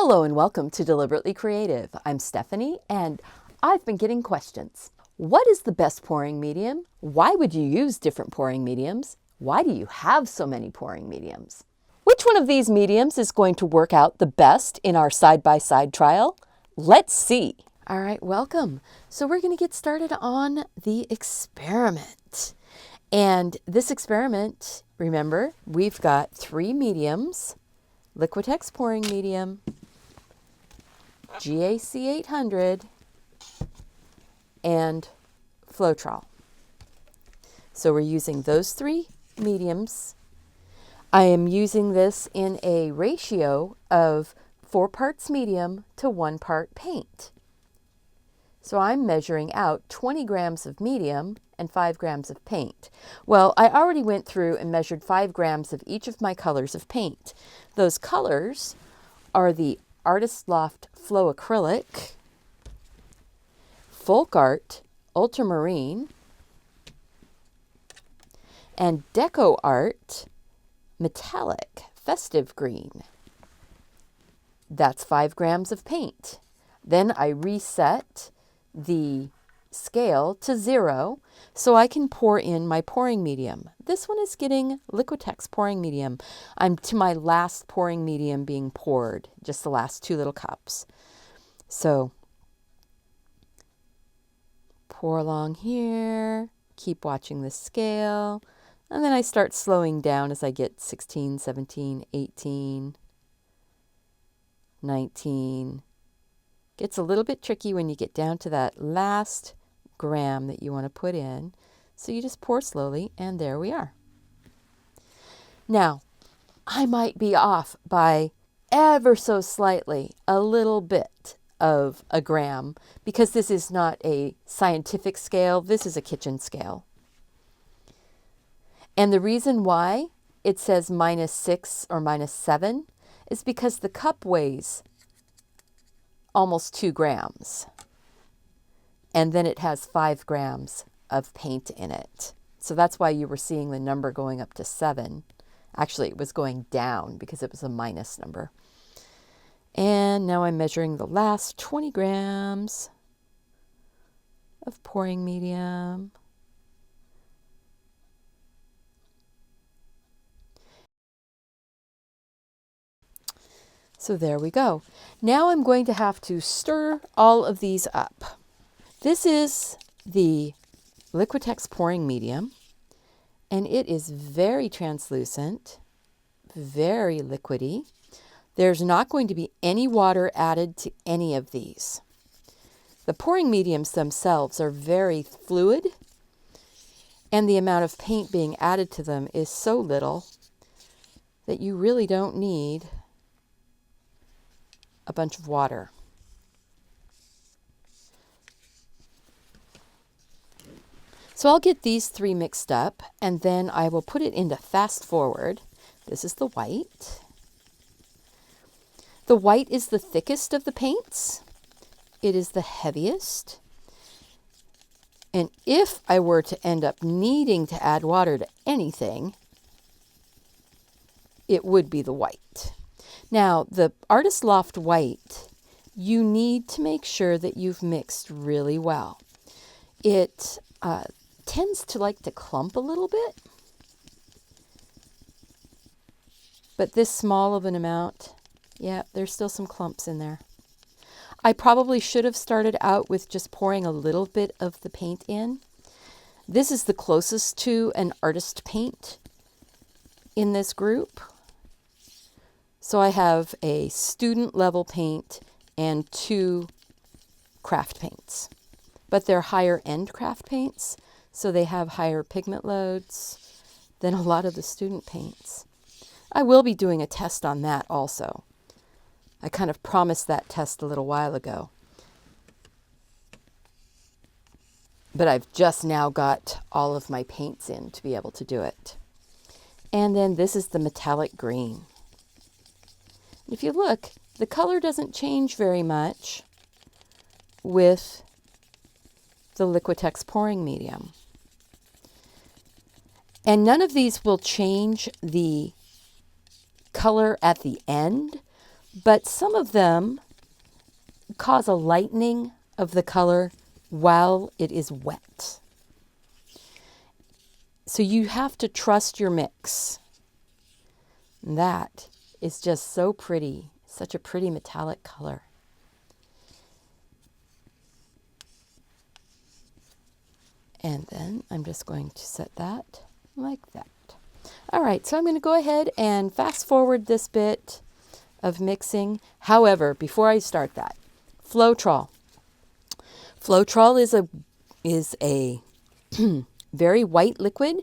Hello and welcome to Deliberately Creative. I'm Stephanie and I've been getting questions. What is the best pouring medium? Why would you use different pouring mediums? Why do you have so many pouring mediums? Which one of these mediums is going to work out the best in our side-by-side trial? Let's see. All right, welcome. So we're going to get started on the experiment. And this experiment, remember, we've got three mediums: Liquitex Pouring Medium, GAC-800, and Floetrol. So we're using those three mediums. I am using this in a ratio of 4 parts medium to 1 part paint. So I'm measuring out 20 grams of medium and 5 grams of paint. Well, I already went through and measured 5 grams of each of my colors of paint. Those colors are the Artist Loft Flow Acrylic, Folk Art Ultramarine, and Deco Art Metallic Festive Green. That's 5 grams of paint. Then I reset the scale to 0 so I can pour in my pouring medium. This one is getting Liquitex Pouring Medium. I'm to my last pouring medium being poured, just the last 2 little cups. So pour along here, keep watching the scale, and then I start slowing down as I get 16, 17, 18, 19. Gets a little bit tricky when you get down to that last gram that you want to put in. So you just pour slowly, and there we are. Now, I might be off by ever so slightly, a little bit of a gram, because this is not a scientific scale, this is a kitchen scale. And the reason why it says -6 or -7 is because the cup weighs almost 2 grams. And then it has 5 grams of paint in it. So that's why you were seeing the number going up to 7. Actually, it was going down because it was a minus number. And now I'm measuring the last 20 grams of pouring medium. So there we go. Now I'm going to have to stir all of these up. This is the Liquitex Pouring Medium, and it is very translucent, very liquidy. There's not going to be any water added to any of these. The pouring mediums themselves are very fluid, and the amount of paint being added to them is so little that you really don't need a bunch of water. So I'll get these 3 mixed up, and then I will put it into fast forward. This is the white. The white is the thickest of the paints. It is the heaviest. And if I were to end up needing to add water to anything, it would be the white. Now, the Artist Loft white, you need to make sure that you've mixed really well. It tends to like to clump a little bit, but this small of an amount, yeah, there's still some clumps in there. I probably should have started out with just pouring a little bit of the paint in. This is the closest to an artist paint in this group. So I have a student level paint and 2 craft paints, but they're higher end craft paints, so they have higher pigment loads than a lot of the student paints. I will be doing a test on that also. I kind of promised that test a little while ago, but I've just now got all of my paints in to be able to do it. And then this is the metallic green. If you look, the color doesn't change very much with the Liquitex Pouring Medium. And none of these will change the color at the end, but some of them cause a lightening of the color while it is wet. So you have to trust your mix. And that is just so pretty, such a pretty metallic color. And then I'm just going to set that like that. All right, so I'm going to go ahead and fast forward this bit of mixing. However, before I start that, Floetrol. Floetrol is a very white liquid,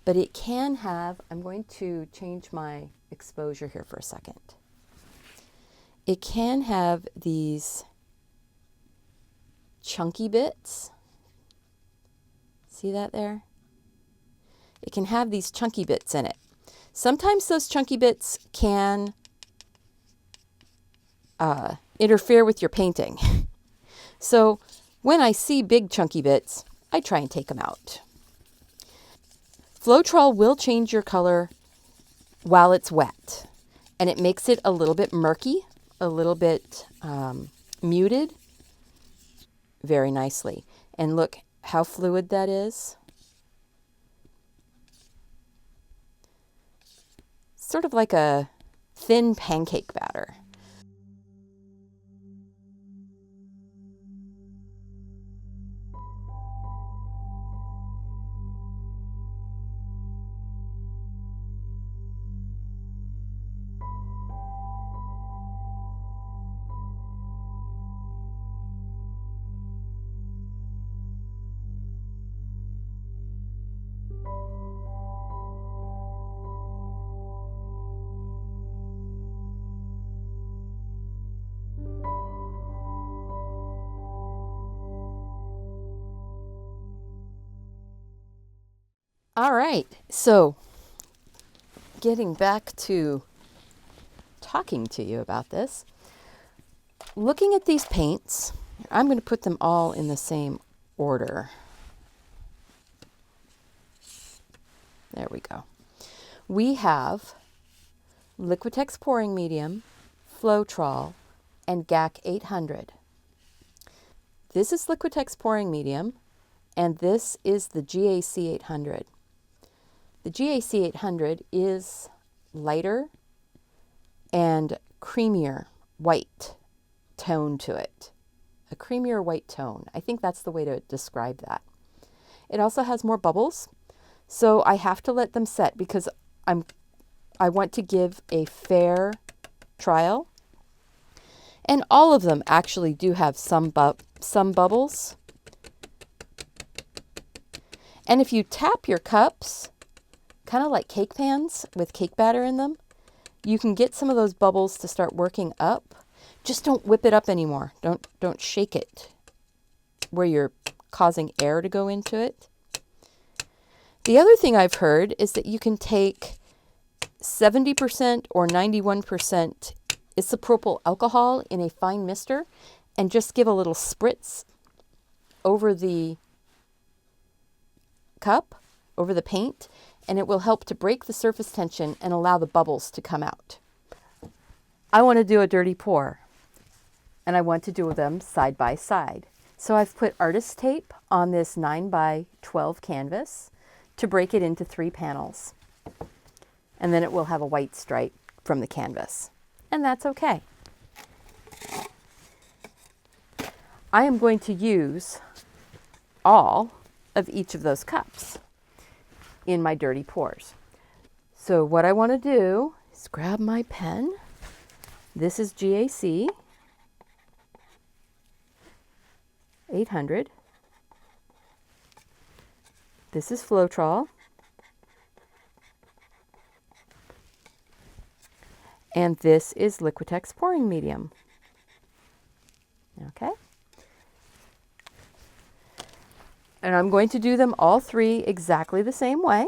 but it can have, I'm going to change my exposure here for a second. It can have these chunky bits. See that there? It can have these chunky bits in it. Sometimes those chunky bits can interfere with your painting. So when I see big chunky bits, I try and take them out. Floetrol will change your color while it's wet, and it makes it a little bit murky, a little bit muted, very nicely. And look how fluid that is. Sort of like a thin pancake batter. All right, so getting back to talking to you about this, looking at these paints, I'm going to put them all in the same order. There we go. We have Liquitex Pouring Medium, Floetrol, and GAC-800. This is Liquitex Pouring Medium, and this is the GAC-800. The GAC-800 is lighter and creamier white tone to it. A creamier white tone. I think that's the way to describe that. It also has more bubbles, so I have to let them set because I want to give a fair trial. And all of them actually do have some bubbles. And if you tap your cups, kind of like cake pans with cake batter in them, you can get some of those bubbles to start working up. Just don't whip it up anymore. Don't shake it where you're causing air to go into it. The other thing I've heard is that you can take 70% or 91% isopropyl alcohol in a fine mister and just give a little spritz over the cup, over the paint, and it will help to break the surface tension and allow the bubbles to come out. I want to do a dirty pour, and I want to do them side by side. So I've put artist tape on this 9x12 canvas to break it into 3 panels. And then it will have a white stripe from the canvas. And that's okay. I am going to use all of each of those cups in my dirty pours. So what I want to do is grab my pen. This is GAC 800. This is Floetrol. And this is Liquitex Pouring Medium. Okay. And I'm going to do them all 3 exactly the same way.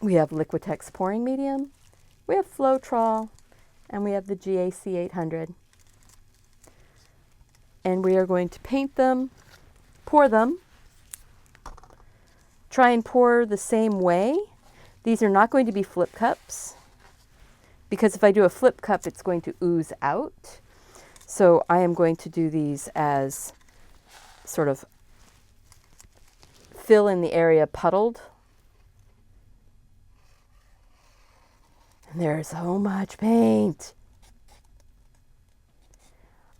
We have Liquitex Pouring Medium, we have Floetrol, and we have the GAC-800. And we are going to paint them, pour them, try and pour the same way. These are not going to be flip cups, because if I do a flip cup, it's going to ooze out. So I am going to do these as sort of fill in the area puddled. And there's so much paint.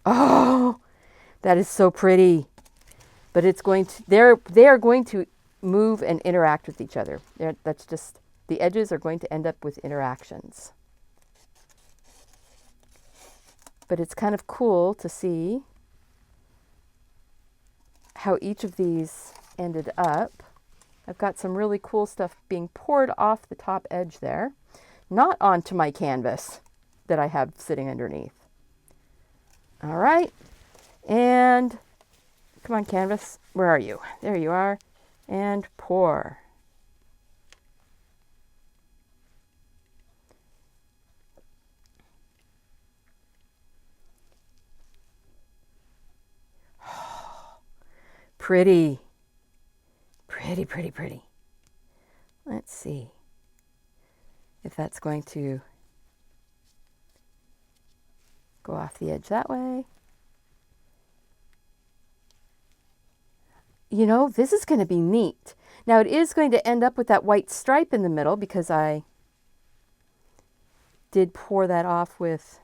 Oh, that is so pretty. But it's going to, they are going to move and interact with each other. That's just, the edges are going to end up with interactions. But it's kind of cool to see how each of these ended up. I've got some really cool stuff being poured off the top edge there, not onto my canvas that I have sitting underneath. All right, and come on, canvas, where are you? There you are, and pour. Pretty, pretty, pretty, pretty. Let's see if that's going to go off the edge that way. You know, this is going to be neat. Now it is going to end up with that white stripe in the middle because I did pour that off with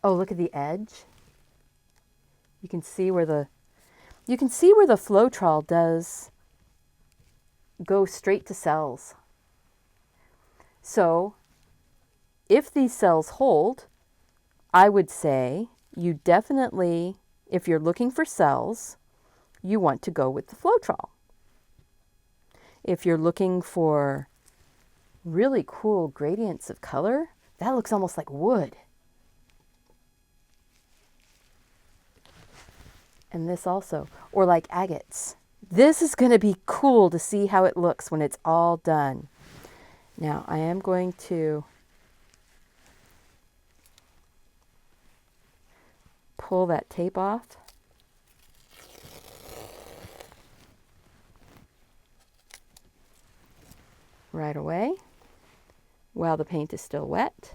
oh, look at the edge. You can see where the Floetrol does go straight to cells. So if these cells hold, I would say you definitely, if you're looking for cells, you want to go with the Floetrol. If you're looking for really cool gradients of color, that looks almost like wood. And this also, or like agates. This is going to be cool to see how it looks when it's all done. Now I am going to pull that tape off. Right away while the paint is still wet.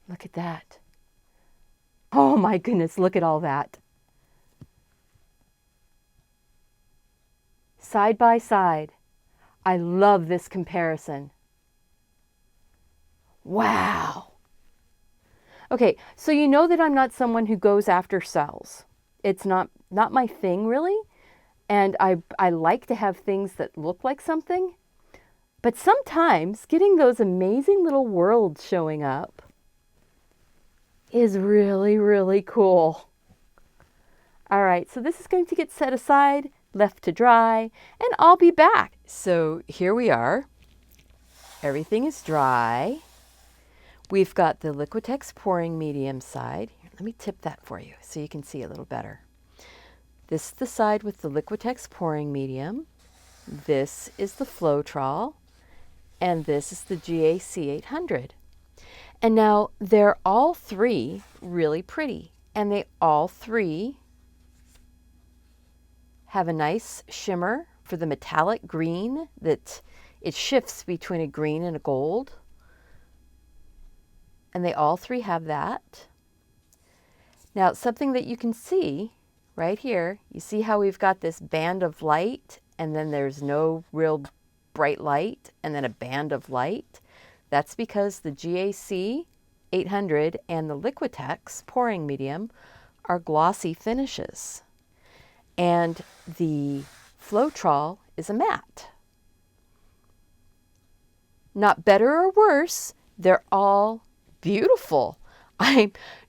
Look at that. Oh my goodness, look at all that. Side by side. I love this comparison. Wow. Okay, so you know that I'm not someone who goes after cells. It's not my thing really. And I like to have things that look like something. But sometimes getting those amazing little worlds showing up is really, really cool. All right, so this is going to get set aside, left to dry, and I'll be back. So here we are. Everything is dry. We've got the Liquitex Pouring Medium side. Here, let me tip that for you so you can see a little better. This is the side with the Liquitex Pouring Medium. This is the Floetrol, and this is the GAC-800. And now they're all three really pretty, and they all three have a nice shimmer for the metallic green that it shifts between a green and a gold. And they all three have that. Now something that you can see right here, you see how we've got this band of light and then there's no real bright light and then a band of light. That's because the GAC-800 and the Liquitex Pouring Medium are glossy finishes. And the Floetrol is a matte. Not better or worse, they're all beautiful.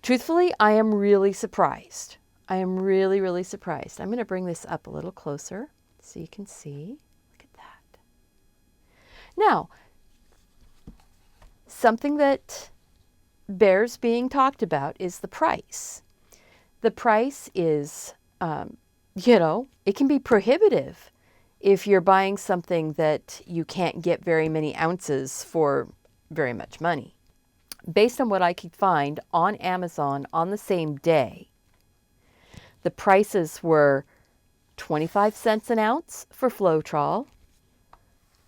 Truthfully, I am really surprised. I am really, really surprised. I'm going to bring this up a little closer so you can see. Look at that. Now, something that bears being talked about is the price. The price is, it can be prohibitive if you're buying something that you can't get very many ounces for very much money. Based on what I could find on Amazon on the same day, the prices were 25 cents an ounce for Floetrol,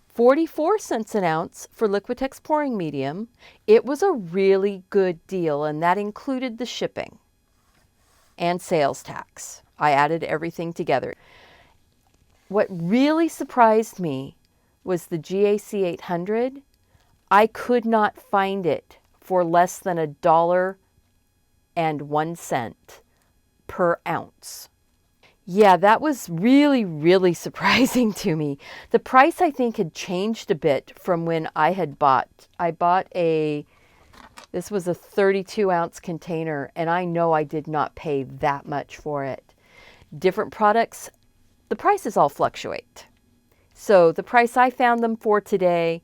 44 cents an ounce for Liquitex Pouring Medium. It was a really good deal, and that included the shipping and sales tax. I added everything together. What really surprised me was the GAC-800. I could not find it for less than $1.01 per ounce. Yeah, that was really, really surprising to me. The price, I think, had changed a bit from when I had bought. This was a 32-ounce container, and I know I did not pay that much for it. Different products, the prices all fluctuate. So the price I found them for today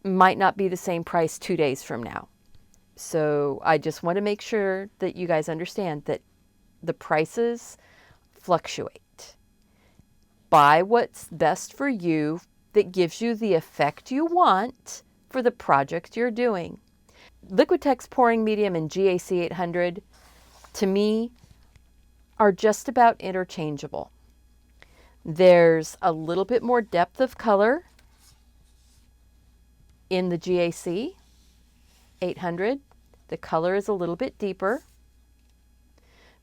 might not be the same price 2 days from now. So I just want to make sure that you guys understand that the prices fluctuate. Buy what's best for you that gives you the effect you want for the project you're doing. Liquitex Pouring Medium and GAC-800, to me, are just about interchangeable. There's a little bit more depth of color in the GAC-800. The color is a little bit deeper.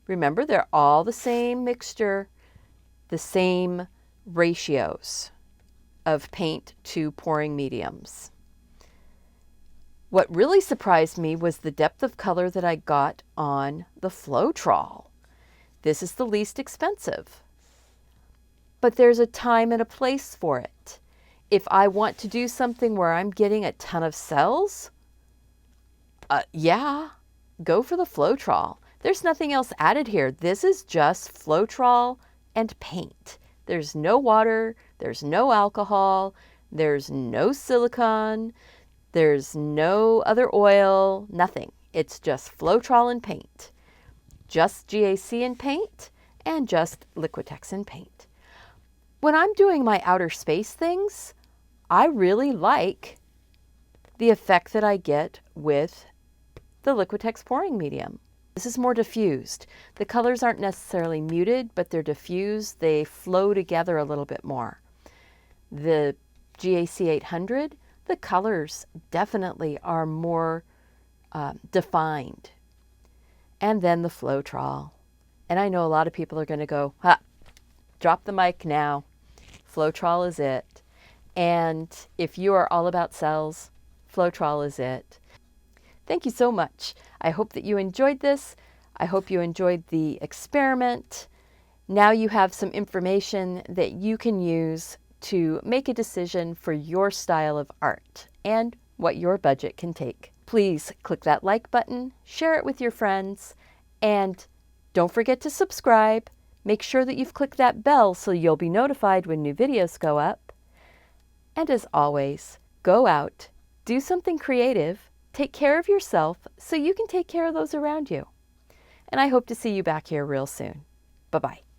Remember, they're all the same mixture, the same ratios of paint to pouring mediums. What really surprised me was the depth of color that I got on the Floetrol. This is the least expensive. But there's a time and a place for it. If I want to do something where I'm getting a ton of cells, go for the Floetrol. There's nothing else added here. This is just Floetrol and paint. There's no water, there's no alcohol, there's no silicone, there's no other oil, nothing. It's just Floetrol and paint. Just GAC and paint, and just Liquitex and paint. When I'm doing my outer space things, I really like the effect that I get with the Liquitex Pouring Medium. This is more diffused. The colors aren't necessarily muted, but they're diffused. They flow together a little bit more. The GAC-800, the colors definitely are more defined. And then the Floetrol. And I know a lot of people are going to go, drop the mic now. Floetrol is it. And if you are all about cells, Floetrol is it. Thank you so much. I hope that you enjoyed this. I hope you enjoyed the experiment. Now you have some information that you can use to make a decision for your style of art and what your budget can take. Please click that like button, share it with your friends, and don't forget to subscribe. Make sure that you've clicked that bell so you'll be notified when new videos go up. And as always, go out, do something creative, take care of yourself so you can take care of those around you. And I hope to see you back here real soon. Bye-bye.